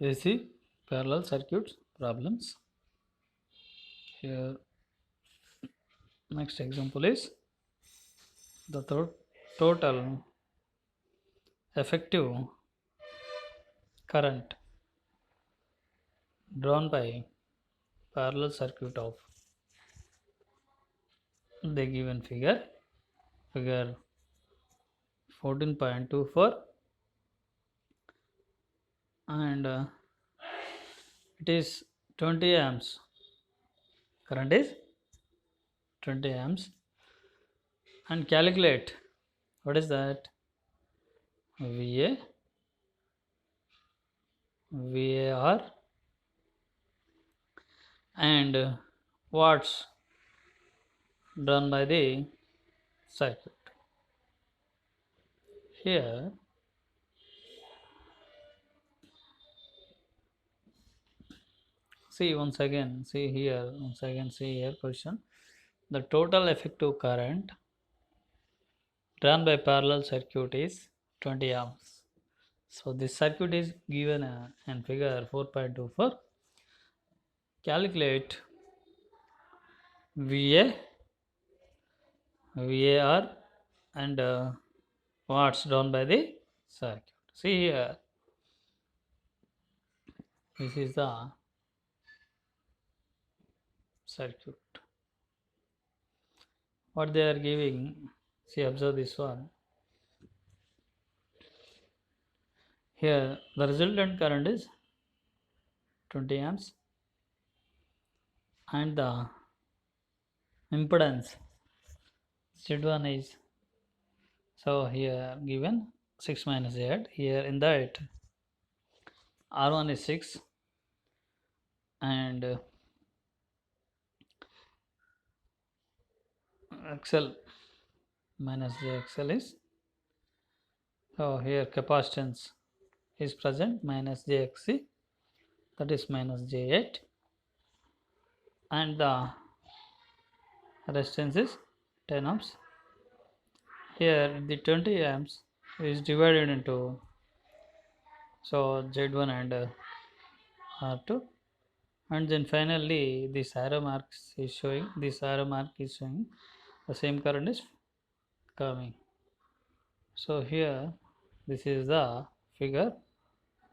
AC parallel circuits problems. Here, next example is the total effective current drawn by parallel circuit of the given figure 14.24, and it is 20 amps. Current is 20 amps, and calculate what is that VA, VAR, and watts done by the circuit. Here, see once again, see here question. The total effective current drawn by parallel circuit is 20 amps. So this circuit is given in figure 4.24. Calculate VA, VAR, and watts drawn by the circuit. See here, this is the circuit. What they are giving, see, observe this one. Here, the resultant current is 20 amps, and the impedance Z1 is, so here given 6 minus 8. Here in that R1 is 6, and XL minus JXL is, so here capacitance is present minus JXC, that is minus J8, and the resistance is 10 ohms. Here the 20 amps is divided into, so Z1 and R2, and then finally this arrow mark is showing the same current is coming. So here this is the figure,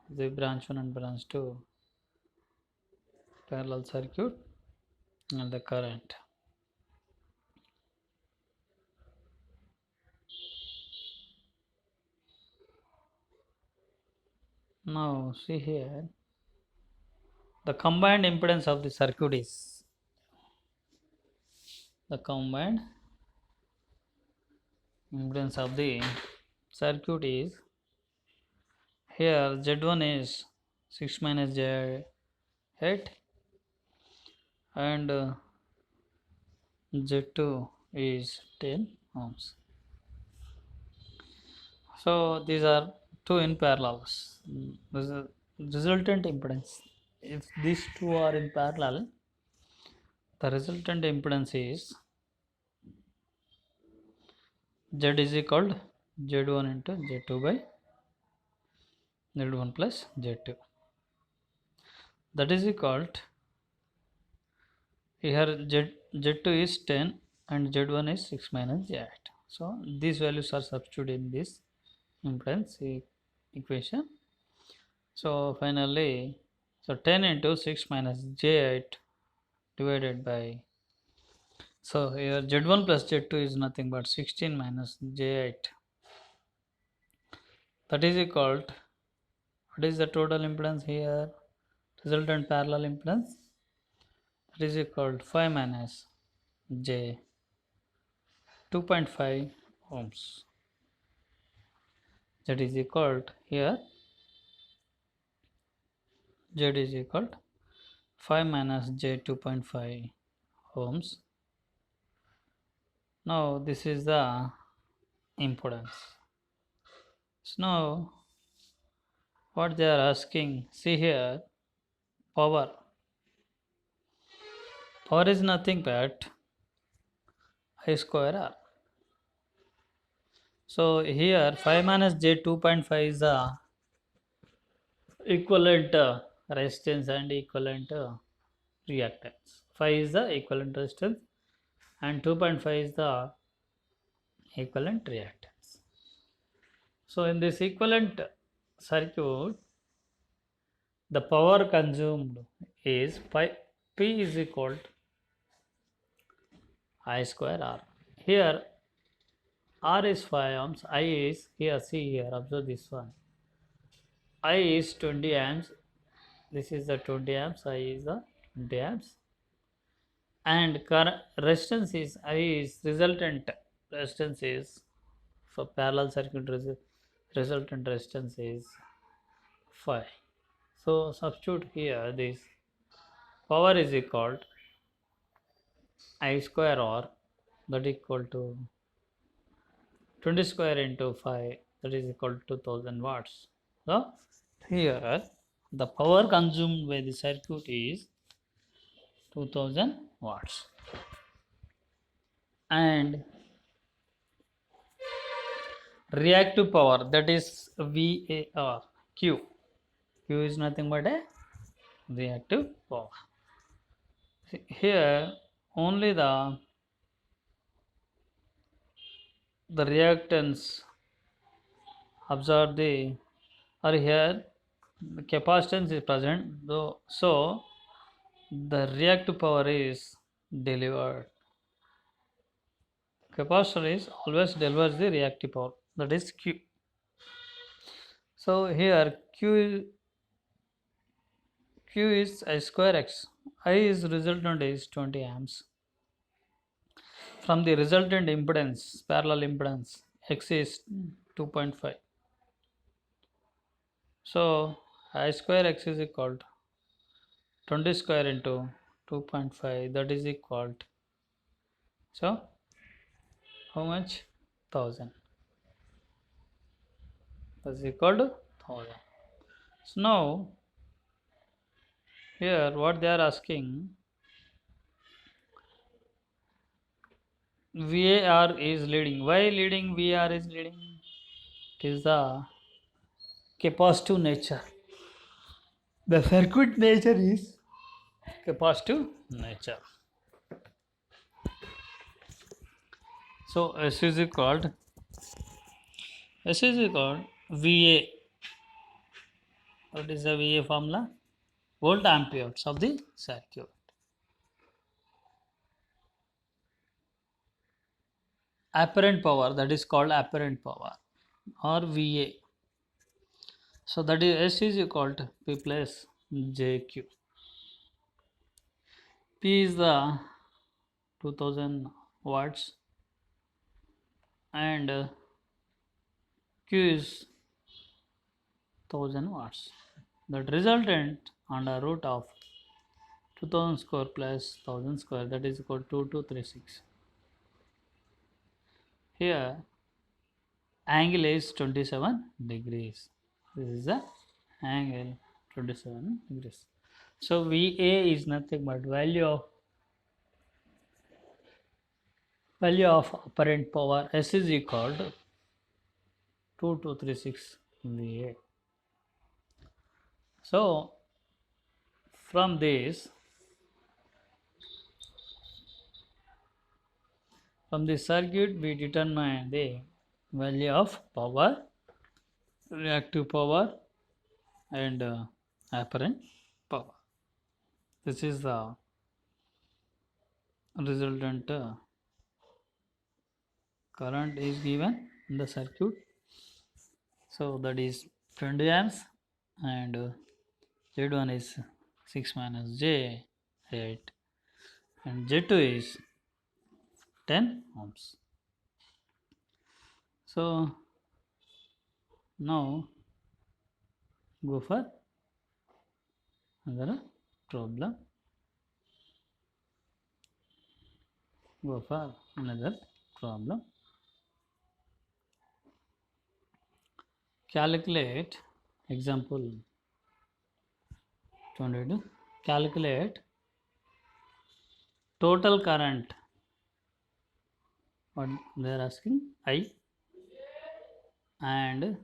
the branch 1 and branch 2 parallel circuit and the current. Now see here, the combined impedance of the circuit is, the combined impedance of the circuit is, here Z1 is 6 minus J8, and Z2 is 10 ohms. So these are two in parallels. This is resultant impedance. If these two are in parallel, the resultant impedance is Z is equal to Z1 into Z2 by Z1 plus Z2. That is equal to, here Z2 is 10 and Z1 is 6 minus J8. So these values are substituted in this impedance equation. So finally, so 10 into 6 minus J8 divided by, so here Z1 plus Z2 is nothing but 16 minus J8. That is equal to, what is the total impedance here? Resultant parallel impedance, that is equal to 5 minus J 2.5 ohms. That is equal to, here Z is equal to 5 minus J 2.5 ohms. Now this is the impedance. So now what they are asking, see here, power is nothing but I square R. So here 5 minus J 2.5 is the equivalent resistance and equivalent reactance. 5 is the equivalent resistance and 2.5 is the equivalent reactance. So in this equivalent circuit, the power consumed is P is equal to I square R. Here R is 5 ohms, I is here, see here, observe this one. I is 20 amps, this is the 20 amps, I is the 20 amps, and current resistance is I is resultant resistance is for parallel circuit resultant resistance is 5. So substitute here this power is equal to I square R, that equal to 20 square into 5, that is equal to 2000 watts. So here the power consumed by the circuit is 2000 watts, and reactive power, that is VAR. Q is nothing but a reactive power. Here only the reactance observe the, or here the capacitance is present, though, so the reactive power is delivered. Capacitor is always delivers the reactive power, that is Q. So here Q is I square X. I is resultant is 20 amps. From the resultant impedance, parallel impedance, X is 2.5. So I square X is equal to 20 square into 2.5, that is equal to, so how much? 1000. That is equal to 1000. So now here what they are asking, VAR is leading. Why leading? VAR is leading. It is the capacitive nature. The circuit nature is capacitive nature. So S is equal VA. What is the VA formula? Volt amperes of the circuit. Apparent power, that is called apparent power, or VA. So that is S is equal to P plus JQ. P is the 2000 watts and Q is 1000 watts. That resultant under root of 2000 square plus 1000 square, that is equal to 2236. Here angle is 27 degrees. This is the angle 27 degrees. So VA is nothing but value of apparent power. S is equal to 2236 VA. So from this circuit we determine the value of power, reactive power, and apparent power. This is the resultant current is given in the circuit. So that is 20 amps, and Z1 is 6 minus J 8, and Z2 is 10 ohms. So now go for another problem. Calculate example 22. Calculate total current. What they are asking? I, and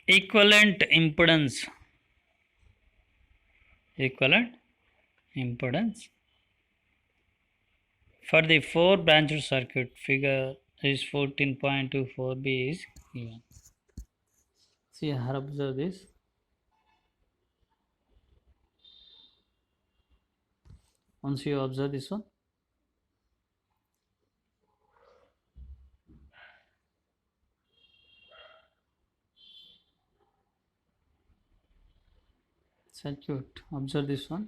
equivalent impedance. Equivalent impedance for the 4 branched circuit. Figure is 14.24b is given. See here, observe this. Once you observe this one, circuit, observe this one.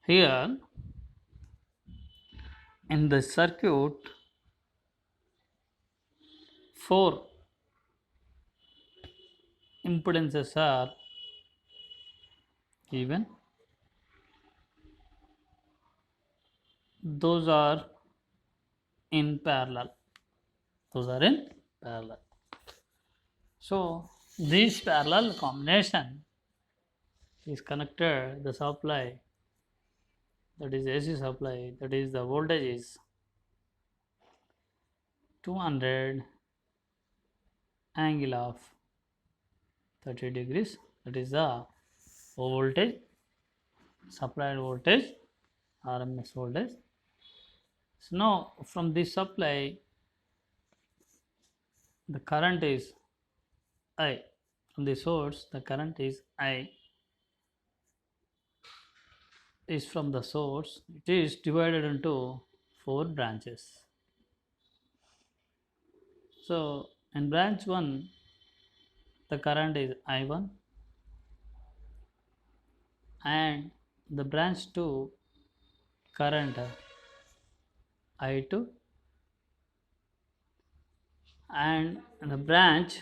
Here in the circuit, 4 impedances are given. Those are in parallel. Those are in parallel. So this parallel combination is connected the supply, that is AC supply, that is the voltage is 200 angle of 30 degrees, that is the voltage, supplied voltage, RMS voltage. So now from this supply the current is I, from the source the current is I, is from the source, it is divided into 4 branches. So in branch 1 the current is I1, and the branch 2 current I2, and the branch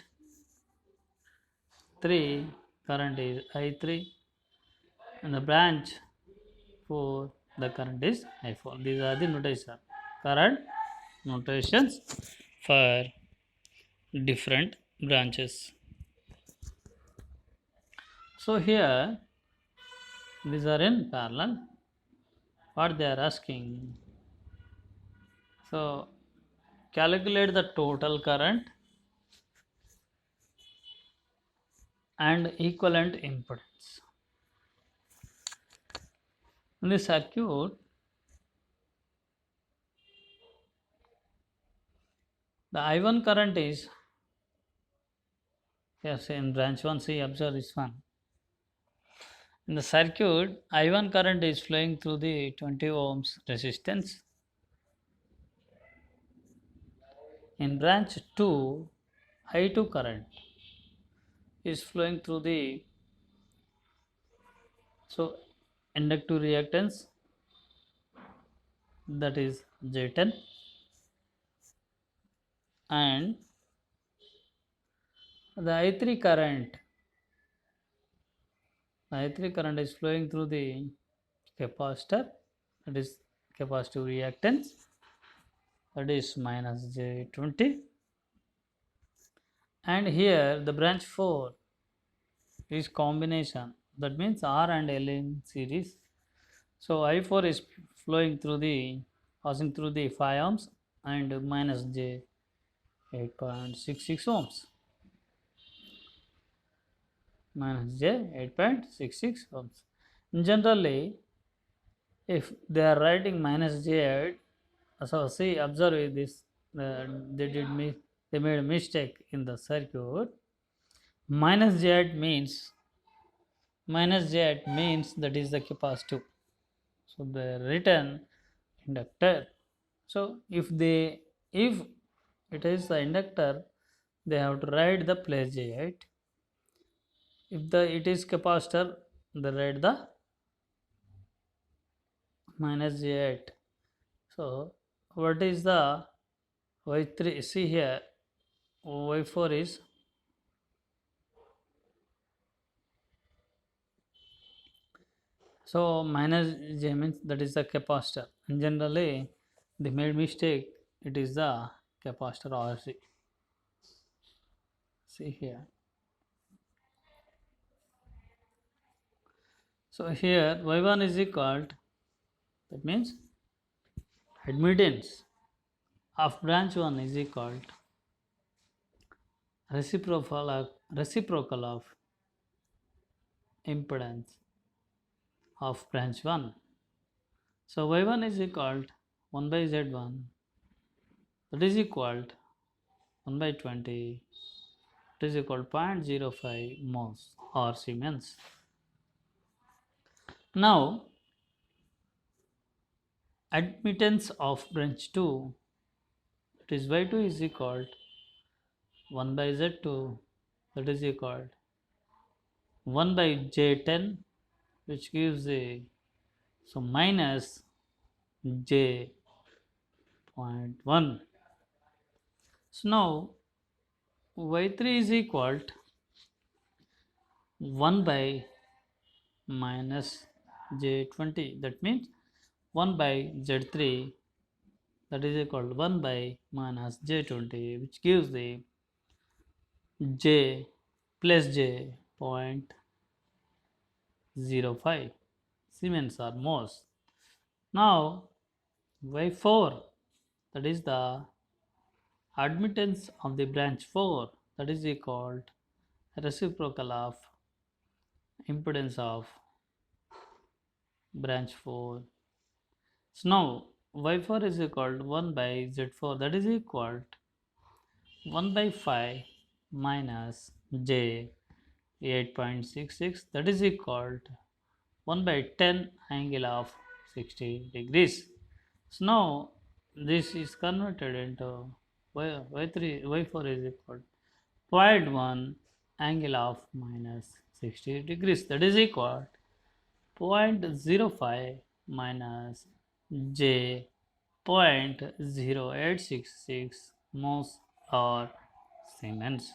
3 current is I3, and the branch 4 the current is I4. These are the notation, current notations for different branches. So here these are in parallel. What they are asking, so calculate the total current and equivalent impedance. In the circuit, the I1 current is, yes, in branch 1, see, observe this one. In the circuit, I1 current is flowing through the 20 ohms resistance. In branch 2, I2 current is flowing through the, so, inductive reactance, that is J10, and the I3 current is flowing through the capacitor, that is capacitive reactance, that is minus J20, and here the branch 4 is combination, that means R and L in series. So I4 is flowing through the, passing through the 5 ohms and minus J 8.66 ohms, minus J 8.66 ohms. Generally, if they are writing minus J8, so see, observe this, they made a mistake in the circuit. Minus J8 means, that is the capacitive. So the written inductor. So if it is the inductor, they have to write the plus J8. If it is capacitor, they write the minus J8. So what is the Y3? See here, Y4 is, so minus J means that is the capacitor, and generally they made mistake, it is the capacitor RC. See here. So here y1 is equal to, that means admittance of branch 1 is equal to reciprocal of impedance of branch 1. So y1 is equal to 1 by z1, that is equal to 1 by 20, that is equal to 0.05 moles or Siemens. Now admittance of branch 2, that is y2 is equal to 1 by z2, that is equal to 1 by j10, which gives a, so minus j.1. So now y3 is equal to 1 by minus j20, that means 1 by z3, that is equal to 1 by minus j20, which gives the j plus j.05 Siemens or moles. Now y4, that is the admittance of the branch 4, that is equal to reciprocal of impedance of branch 4. So now y4 is equal to 1 by z4, that is equal to 1 by 5 minus j 8.66, that is equal to 1 by 10 angle of 60 degrees. So now this is converted into y3, y4 is equal to 0.1 angle of minus 60 degrees, that is equal to 0.05 minus j 0.0866 moles or Siemens.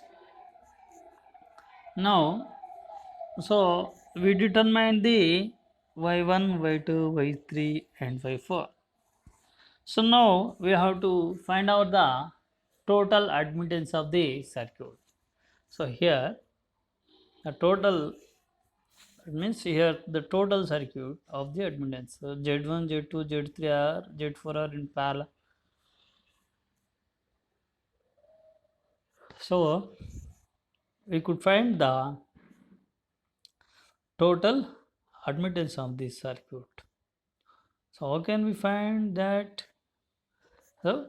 Now, so we determine the y1, y2, y3 and y4. So now we have to find out the total admittance of the circuit. So here the total, it means here the total circuit of the admittance. So Z1, Z2, Z3 are, Z4 are in parallel. So we could find the total admittance of this circuit. So how can we find that? So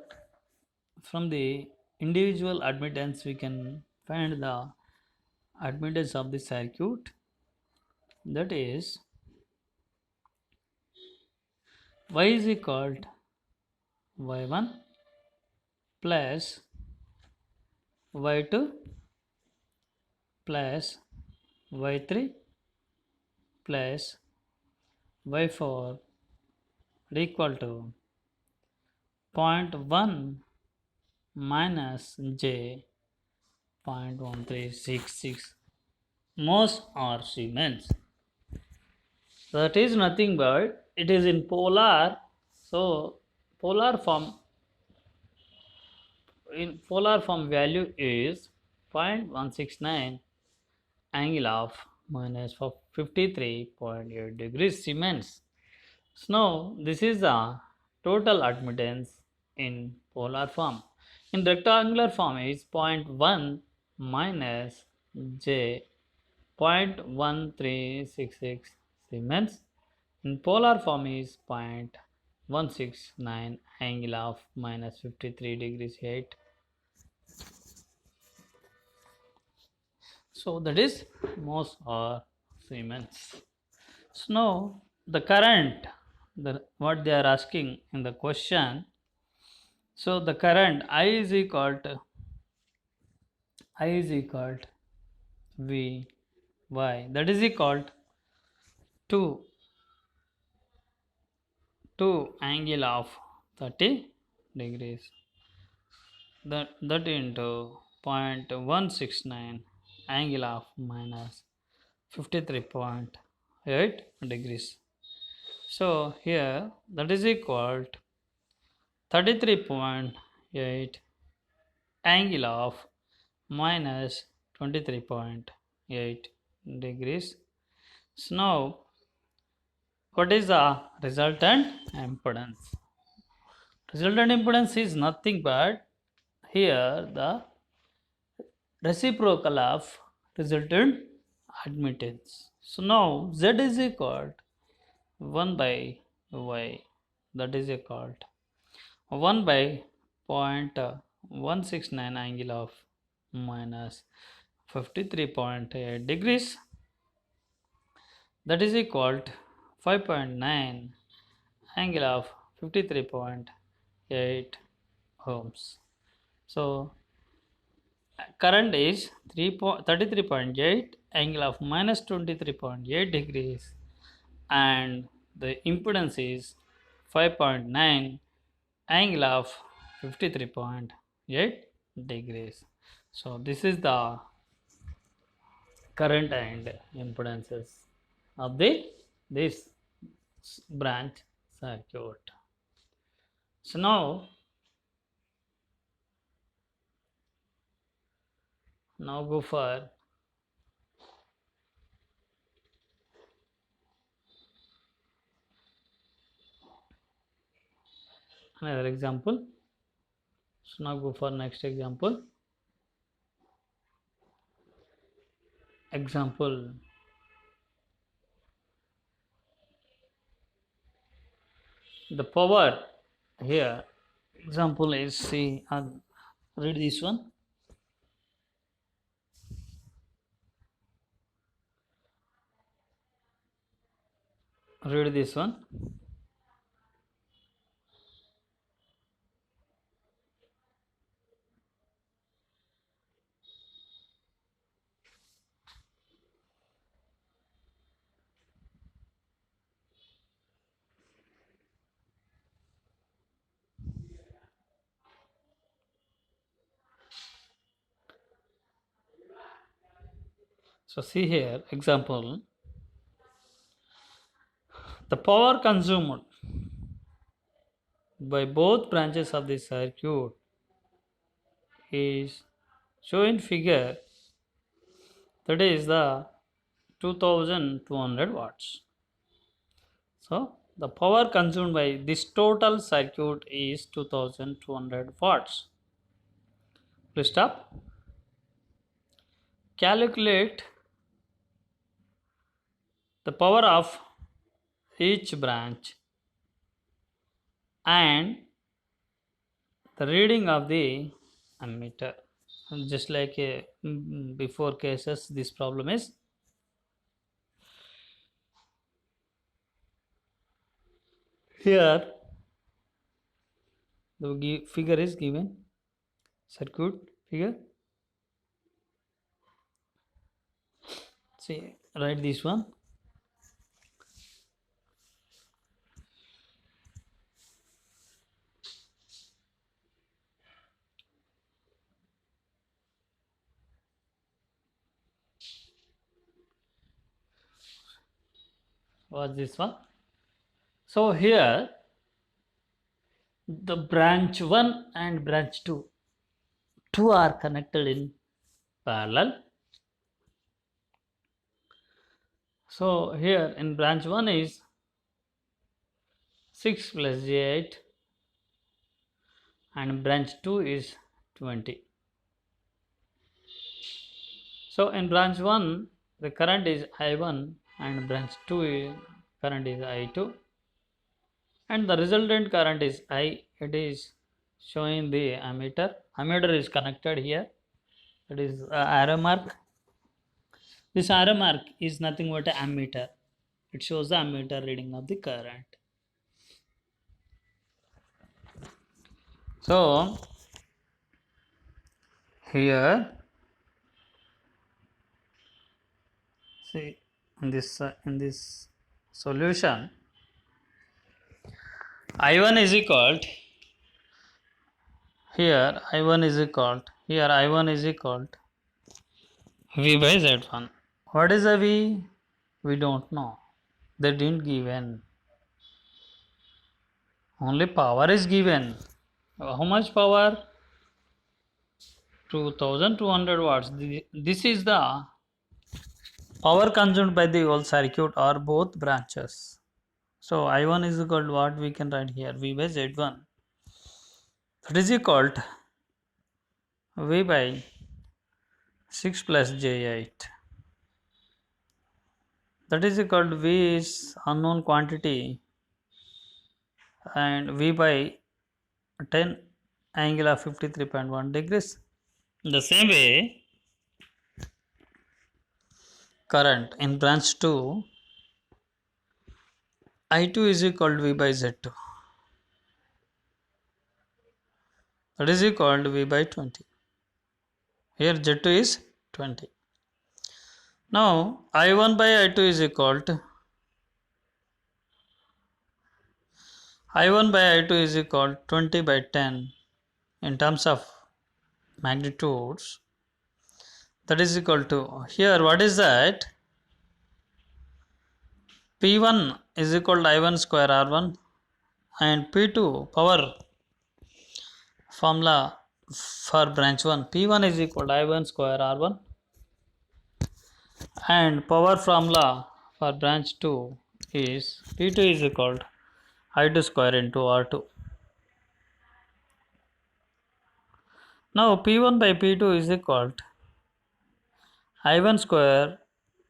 from the individual admittance we can find the admittance of the circuit, that is y is equal to y1 plus y2 plus y3 plus y4 equal to 0.1 minus j 0.1366 moles or Siemens. That is nothing but it is in polar. So polar form, in polar form value is 0.169 angle of minus 53.8 degrees Siemens. So now this is the total admittance in polar form. In rectangular form is 0.1 minus j 0.1366 Siemens. In polar form is 0.169 angle of minus 53 degrees 8. So that is moles or Siemens. So now the current, what they are asking in the question. So the current I is equal to V Y, that is equal to 2 angle of 30 degrees, that into 0.169 angle of minus 53.8 degrees. So here that is equal to 33.8 angle of minus 23.8 degrees. So now what is the resultant impedance? Resultant impedance is nothing but here the reciprocal of resultant admittance. So now Z is equal to 1 by Y, that is equal to 1 by 0.169 angle of minus 53.8 degrees, that is equal to 5.9 angle of 53.8 ohms. So current is 33.8 angle of minus 23.8 degrees, and the impedance is 5.9 angle of 53.8 degrees. So this is the current and impedances of this branch circuit. So now go for another example. So now go for next example. The power here, example is, see, read this one. Read this one. So see here, example, the power consumed by both branches of the circuit is shown in figure, that is the 2200 watts. So the power consumed by this total circuit is 2200 watts. Please stop. Calculate the power of each branch and the reading of the ammeter. Just like before cases, this problem is here. The figure is given, circuit figure. See, write this one. What's this one? So here the branch 1 and branch 2 are connected in parallel. So here in branch 1 is 6 plus j8 and branch 2 is 20. So in branch 1 the current is I1 and branch 2 current is I2, and the resultant current is I. It is showing the ammeter. Ammeter is connected here. It is arrow mark. This arrow mark is nothing but an ammeter. It shows the ammeter reading of the current. So here, see, in this solution, I1 is equal to, here I1 is equal to, here I1 is equal to V by Z1. What is a V? We don't know. They didn't given. Only power is given. How much power? 2200 watts. This is the power consumed by the whole circuit or both branches. So I1 is equal to what we can write here, V by Z1. That is equal to V by 6 plus J8. That is equal to V is unknown quantity and V by 10 angle of 53.1 degrees. The same way, current in branch 2, I2 is equal to V by Z2. That is equal to V by 20. Here Z2 is 20. Now I1 by I2 is equal to I1 by I2 is equal to 20 by 10 in terms of magnitudes. That is equal to, here what is that? P1 is equal to I1 square R1 and P2 power formula for branch 1. P1 is equal to I1 square R1 and power formula for branch 2 is P2 is equal to I2 square into R2. Now P1 by P2 is equal to I1 square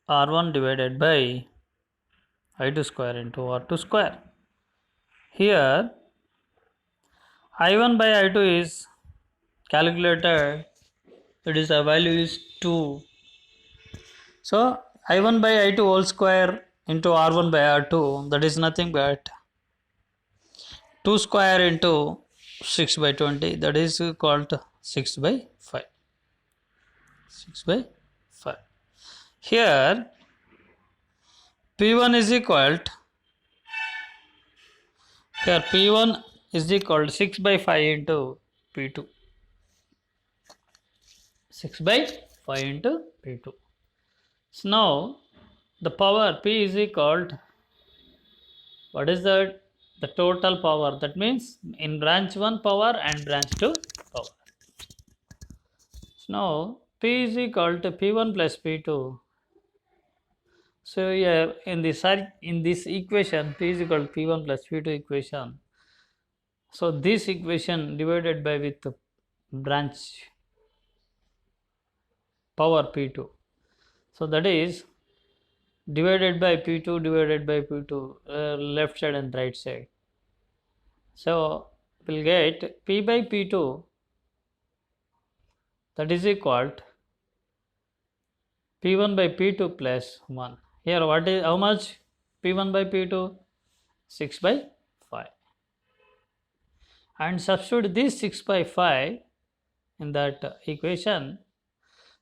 R1 divided by I2 square into R2 square. Here I1 by I2 is calculated, it is a value is 2. So I1 by I2 whole square into R1 by R2, that is nothing but 2 square into 6 by 20, that is called 6 by 5. 6 by 5. Here P1 is equal to, here P1 is equal to 6 by 5 into P2. 6 by 5 into P2. So now the power P is equal to, what is that? The total power. That means in branch 1 power and branch 2 power. So now P is equal to P1 plus P2. So here in this equation P is equal to P1 plus P2 equation. So this equation divided by with branch power P2. So that is divided by P2 divided by P2, left side and right side. So we'll get P by P2, that is equal to P1 by P2 plus 1. Here what is, how much P1 by P2? 6 by 5. And substitute this 6 by 5 in that equation.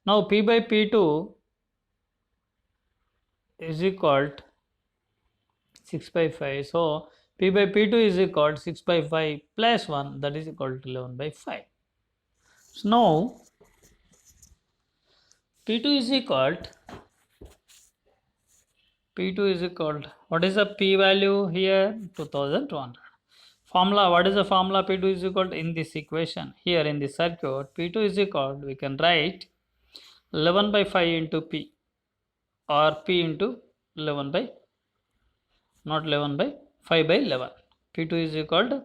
Now P by P2 is equal to 6 by 5. So P by P2 is equal to 6 by 5 plus 1, that is equal to 11 by 5. So now P2 is equal to, what is the P value here? 2200. Formula, what is the formula? P2 is equal to, in this equation here in this circuit, P2 is equal to, we can write 11 by 5 into P, or P into 11 by, not 11 by 5 by 11. P2 is equal to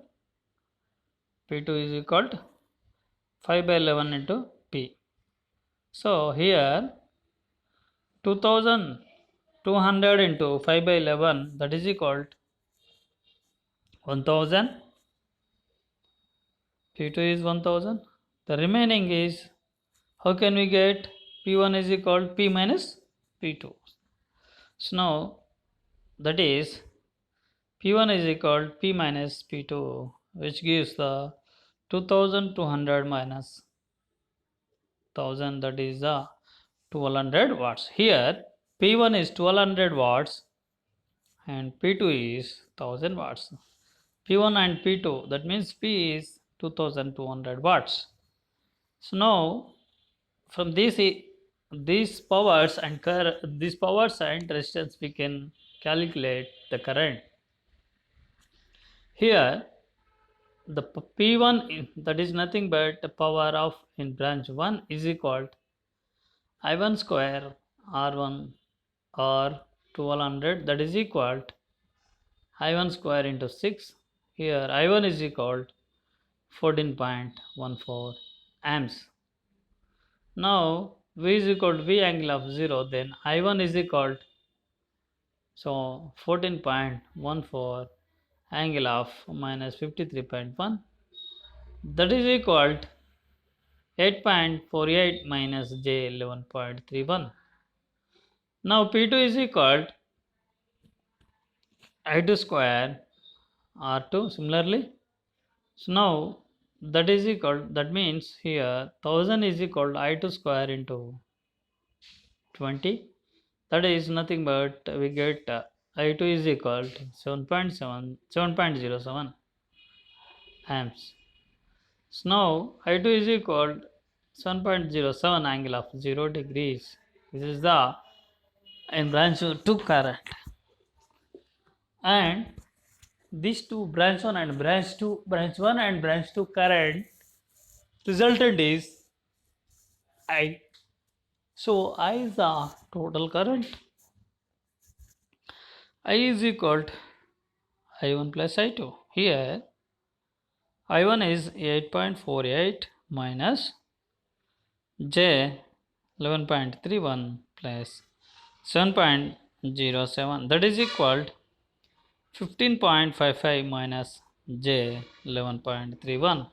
5 by 11 into P. So here 2200 into 5 by 11, that is equal to 1000. P2 is 1000. The remaining is, how can we get P1 is equal to P minus P2. So now that is P1 is equal to P minus P2, which gives the 2200 minus 1000, that is the 1200 watts. Here P1 is 1200 watts and P2 is 1000 watts. P1 and P2, that means P is 2200 watts. So now from these powers and resistance we can calculate the current. Here the P1 that is nothing but the power of in branch 1 is equal to I1 square R1 or 1200, that is equal to I1 square into 6. Here I1 is equal to 14.14 amps. Now V is equal to V angle of 0, then I1 is equal to, so 14.14 angle of minus 53.1, that is equal to 8.48 minus J 11.31. Now P2 is equal to I2 square R2 similarly. So now that is equal, that means here 1000 is equal to I2 square into 20, that is nothing but we get I2 is equal to 7.07 amps. So now I2 is equal to 7.07 angle of 0 degrees. This is the in branch 2 current, and these two branch 1 and branch 2 current resultant is I. So I is the total current. I is equal to I1 plus I2. Here I1 is 8.48 minus J 11.31 plus 7.07, that is equal to 15.55 minus J 11.31.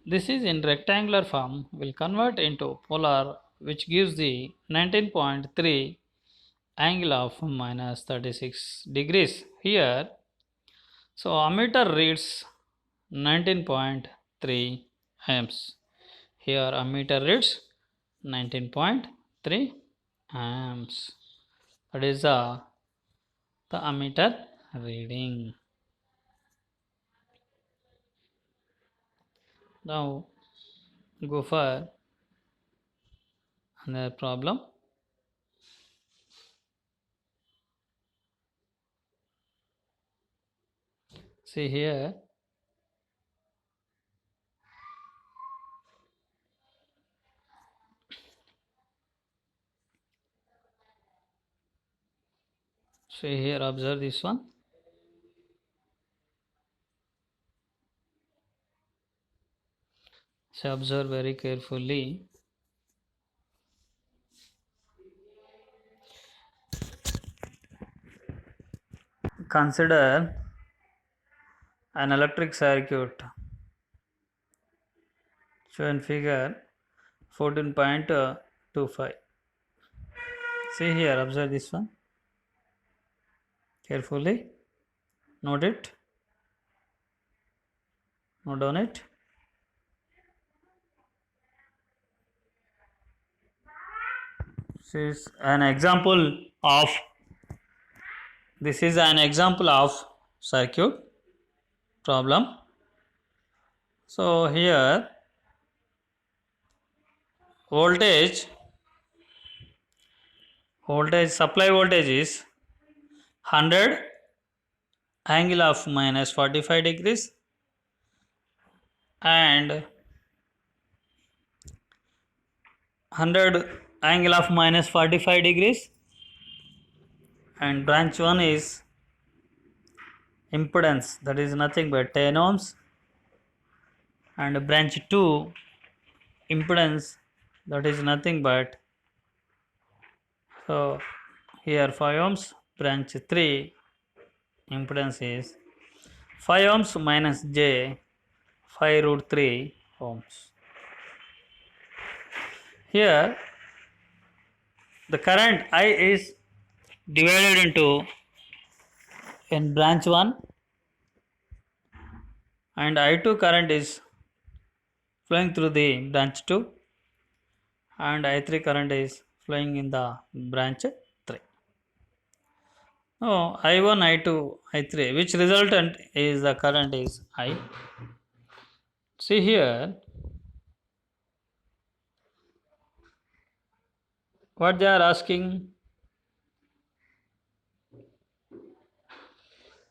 This is in rectangular form, will convert into polar, which gives the 19.3 angle of minus 36 degrees here. So ammeter reads 19.3 amps. Here ammeter reads 19.3 amps. That is the ammeter reading. Now go for another problem. See here, observe this one. So observe very carefully. Consider an electric circuit shown in figure 14.25. See here, observe this one carefully. Note it. Note down it. This is an example of circuit problem. So here voltage supply voltage is 100 angle of minus 45 degrees and 100 angle of minus 45 degrees, and branch 1 is impedance, that is nothing but 10 ohms, and branch 2 impedance, that is nothing but, so here 5 ohms. Branch 3 impedance is 5 ohms minus J 5 root 3 ohms. Here the current I is divided into in branch 1, and I2 current is flowing through the branch 2, and I3 current is flowing in the branch 3. Oh, I1, I2, I3, which resultant is the current is I. See here, what they are asking,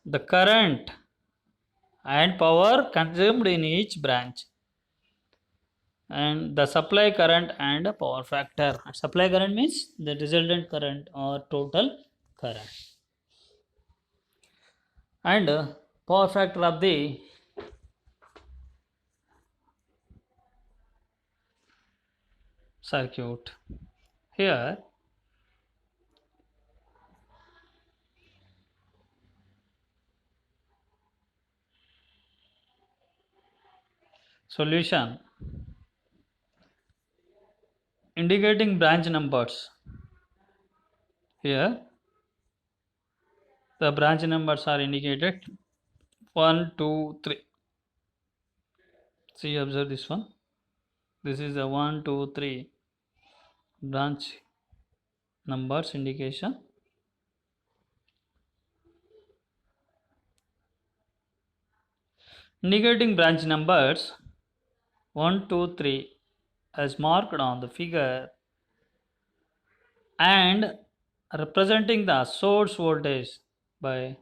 the current and power consumed in each branch, and the supply current and power factor. Supply current means the resultant current or total current, and power factor of the circuit. Here solution indicating branch numbers. Here the branch numbers are indicated 1, 2, 3. See, observe this one. This is a 1, 2, 3 branch numbers indication. Indicating branch numbers 1, 2, 3 as marked on the figure and representing the source voltage by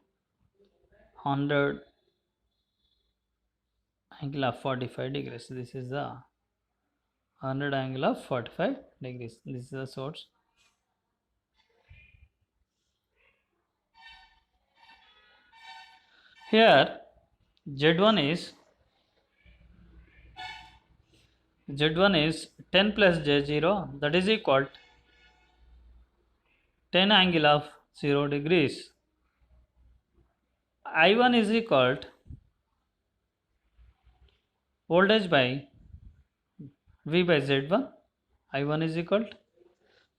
100 angle of 45 degrees. This is the 100 angle of 45 degrees. This is the source. Here Z1 is 10 plus J0, that is equal to 10 angle of 0 degrees. I1 is equal to voltage by V by Z1. I1 is equal to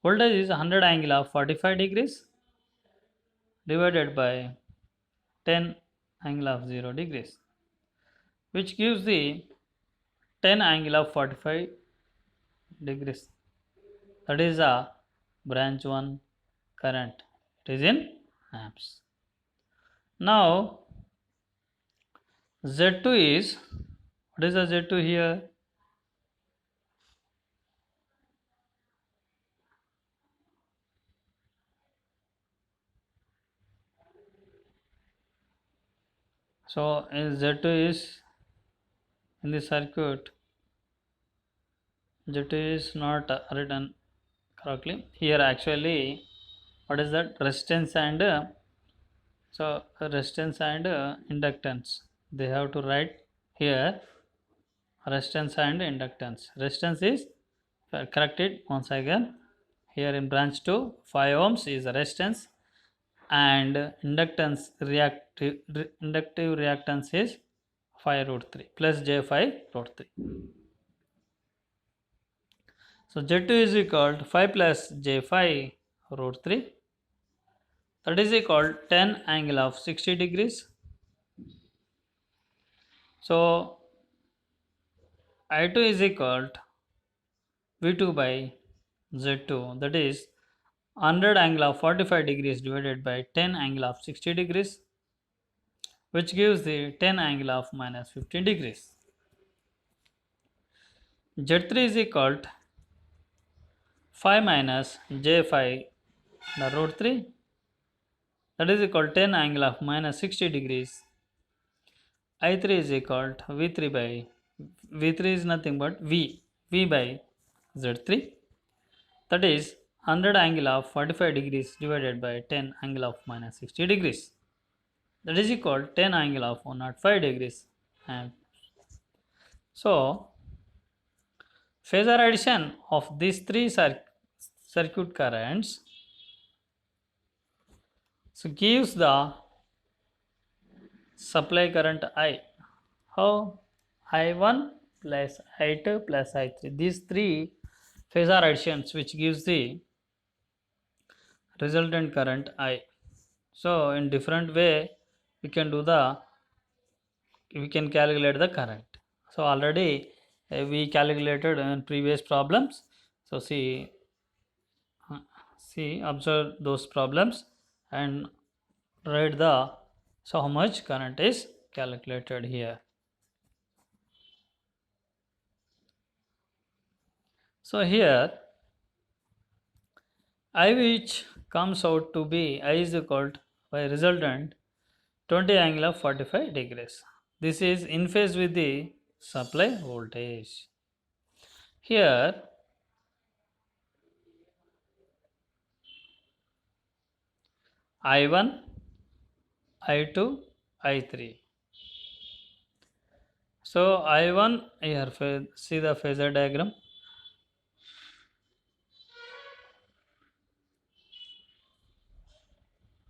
voltage is 100 angle of 45 degrees divided by 10 angle of 0 degrees, which gives the 10 angle of 45 degrees. That is a branch 1 current. It is in amps. Now Z2 is, what is the Z2 here? So Z2 is in the circuit, Z2 is not written correctly here. Actually, what is that? Resistance and resistance and inductance. They have to write here resistance and inductance. Resistance is corrected once again. Here in branch 2, 5 ohms is the resistance, and inductive reactance is 5 root 3 plus J5 root 3. So Z2 is equal to 5 plus J5 root 3, that is equal to 10 angle of 60 degrees. So I2 is equal to V2 by Z2, that is 100 angle of 45 degrees divided by 10 angle of 60 degrees, which gives the 10 angle of minus 15 degrees. Z3 is equal to 5 minus J5 the root 3, that is equal to 10 angle of minus 60 degrees. I3 is equal to V3 by, V3 is nothing but V by Z3, that is 100 angle of 45 degrees divided by 10 angle of minus 60 degrees, that is equal to 10 angle of 105 degrees. And so phasor addition of these three circuit currents gives the supply current I. How? I1 plus I2 plus I3. These three phasor additions which gives the resultant current I. So in different way we can calculate the current. So already we calculated in previous problems. So observe those problems and write how much current is calculated here. So here I which comes out to be I is equal to by resultant 20 angle of 45 degrees. this is in phase with the supply voltage. Here I1, I2, I3. So I1 here, see the phasor diagram.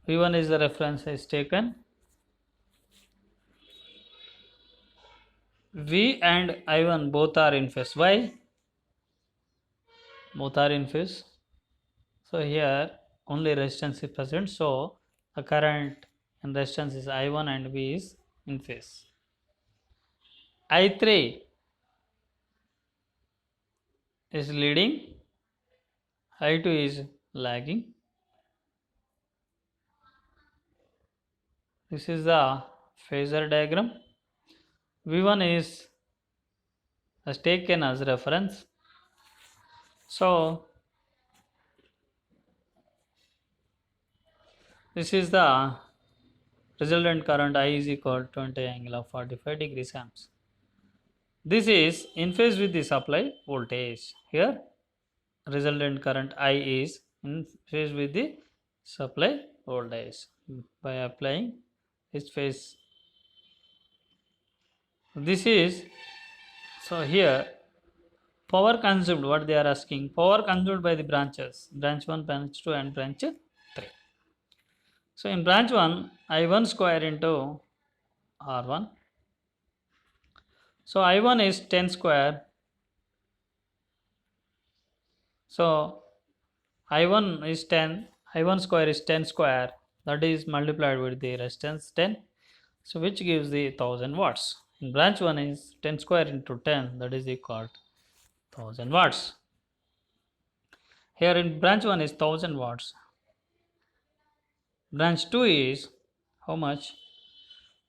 V1 is the reference is taken. V and I1 both are in phase. Why? Both are in phase. So here only resistance is present. So the current and resistance is I1 and V is in phase. I3 is leading, I2 is lagging. This is the phasor diagram. V1 is taken as reference. So this is the resultant current I is equal to 20 angle of 45 degrees amps. This is in phase with the supply voltage. Here resultant current I is in phase with the supply voltage by applying this phase. This is, so here power consumed, what they are asking, power consumed by the branches, branch 1, branch 2 and branch 3. So in branch 1 I1 square into R1. So I1 is 10 square. So I1 is 10, I1 square is 10 square, that is multiplied with the resistance 10, so which gives the 1000 watts. In branch 1 is 10 square into 10, that is equal to 1000 watts. Here in branch 1 is 1000 watts. Branch 2 is how much?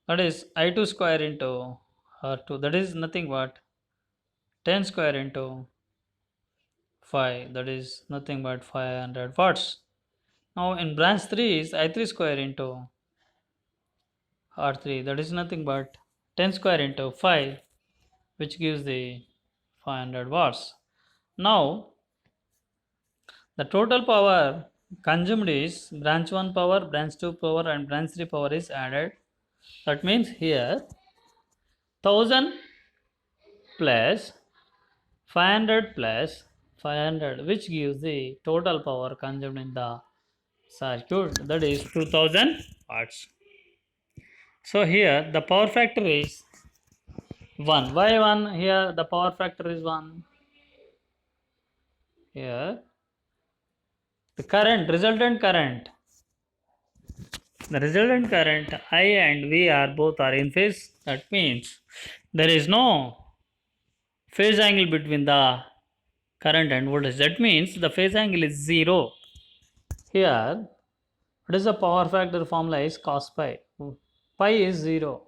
That is I2 square into R2, that is nothing but 10 square into 5, that is nothing but 500 watts. Now in branch 3 is I3 square into R3, that is nothing but 10 square into 5, which gives the 500 watts. Now the total power consumed is branch 1 power, branch 2 power and branch 3 power is added. That means here 1000 plus 500 plus 500, which gives the total power consumed in the circuit, that is 2000 watts. So here the power factor is 1. Why 1? Here the power factor is 1. Here the current, resultant current, the resultant current I and V are both are in phase. That means there is no phase angle between the current and voltage. That means the phase angle is 0. Here what is the power factor formula is cos pi. Pi is 0.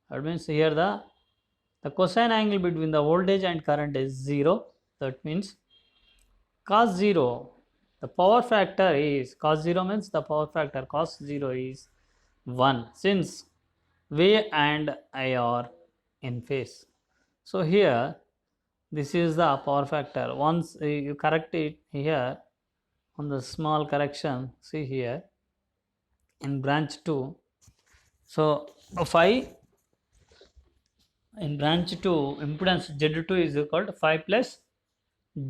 That means here the cosine angle between the voltage and current is 0. That means cos 0, the power factor is, cos 0 means the power factor cos 0 is 1, since V and I are in phase. So here this is the power factor. Once you correct it here on the small correction, see here in branch 2, so 5 in branch 2 impedance Z2 is equal to 5 plus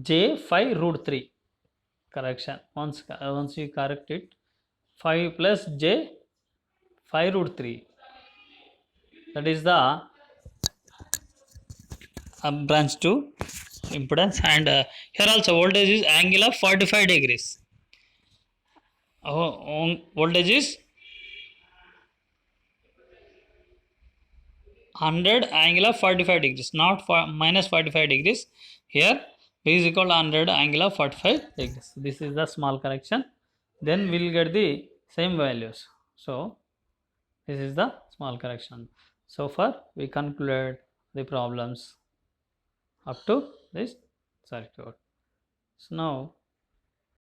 J 5 root 3. Correction, once you correct it, 5 plus J 5 root 3, that is the branch 2 impedance, and here also voltage is angle of 45 degrees. Voltage is 100 angle of 45 degrees, not minus 45 degrees. Here V is equal to 100 angle of 45 degrees. This is the small correction, then we will get the same values. So this is the small correction. So far we concluded the problems up to this circuit. So now